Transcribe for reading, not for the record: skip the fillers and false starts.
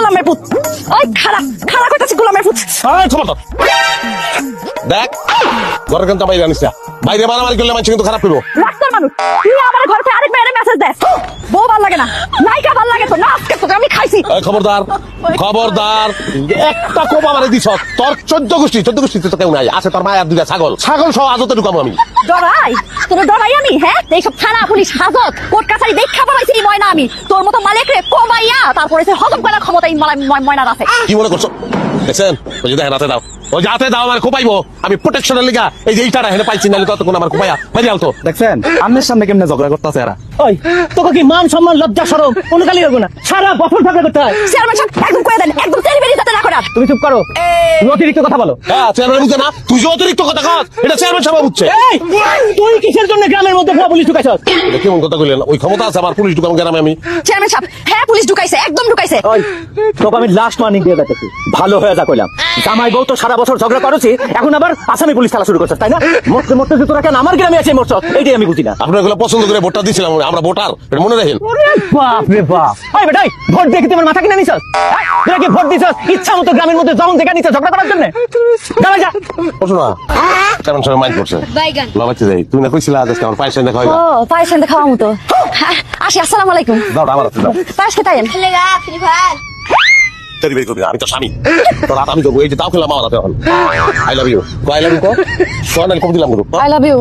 গোলামের পুত ওই খাড়া খাড়া করতেছি গোলামের পুত দেখ ঘরে কিন্তু বাইরে আনিস না বাইরে মারামারি করলে মানুষ কিন্তু খারাপ করবো রাস্তার মানুষ তুই আমার ঘর থেকে আরেক মেয়ের মেসেজ দেস বউ ভাল লাগে না নায়িকা ভাল লাগে তো না আজকে তোকে আমি খাইছি খবরদার খবরদার একটা কোপ আমারে দিছ তোর 14 গোষ্ঠী তো কেউ নাই আছে তোর মায়ের দুইটা ছাগল ছাগল সহ আজতে ঢুকাবো আমি ডরাই তোর ডরাই আমি হ্যাঁ এইসব থানা পুলিশ হাজত কোর্ট কাছারি দেখা পাইছি এই ময়না আমি তোর মতো মালিক রে কমাইয়া তারপরে সে হজম করার ক্ষমতা এই ময়নার আছে কি মনে করছো দেখছেন ওই যে দেখেন হাতে দাও ওই যে হাতে দাও আমার কোপাইবো আমি প্রোটেকশনের লিগা এই যে এইটা হেনে পাইছি নাহলে ততক্ষণ আমার কোপাইয়া বাইরে আলতো দেখছেন আমনের সামনে কেমনে ঝগড়া করতেছে এরা ওই তোকে কি মান সম্মান লজ্জা শরম কোনো কালি হবো না সারা বছর ঝগড়া করতে হয় চেয়ারম্যান সাহেব একদম কয়ে দেন একদম তেরি বেরি যাতে না করার তুমি চুপ করো তুমি অতিরিক্ত কথা বলো হ্যাঁ চেয়ারম্যান বুঝছে না তুই যে অতিরিক্ত কথা কস এটা চেয়ারম্যান সাহেব বুঝছে এই তুই কিসের জন্য গ্রামের মধ্যে ভুয়া পুলিশ ঢুকাইছস এটা কেমন কথা কইলেন ওই ক্ষমতা আছে আমার পুলিশ ঢুকাম গ্রামে আমি চেয়ারম্যান সাহেব হ্যাঁ পুলিশ ঢুকাইছে একদম ঢুকাইছে ওই তোকে আমি লাস্ট ওয়ার্নিং দিয়ে দেখতেছি ভালো হয়ে যা কইলাম জামাই বউ তো সারা বছর ঝগড়া করেছি এখন আবার আসামি পুলিশ খেলা শুরু করছিস তাই না মরতে মরতে যে তোরা কেন আমার গ্রামে আছে মরছ এইটাই আমি বুঝি না আপনার এগুলো পছন্দ করে ভোটটা দিয়েছিলাম আমরা ভোটার এটা মনে রাখেন বাপ রে বাপ ওই বেটাই ভোট দিয়ে কি তোমার মাথা কিনে নিছস তোরা কি ভোট দিছস ইচ্ছা মতো গ্রামের মধ্যে জং দেখা নিছস ঝগড়া করার জন্য যাবে যা শোনা কেমন সবাই মাইন্ড করছে বাইগান বাবাচ্চি যাই তুমি না কইছিলা আজকে আমার পায়ের সাথে দেখা হইবা ও পায়ের সাথে খাওয়া মতো আসি আসসালামু আলাইকুম দাও আমার হাতে দাও পায়েস খেতে আইন তেরি বেরি করবি না, আমি তো স্বামী তোর হাত আমি দেবো এই যে দাও খেলাম আমার হাতে এখন আই লাভ ইউ কো সোনাল কম দিলাম গুরু আই লাভ ইউ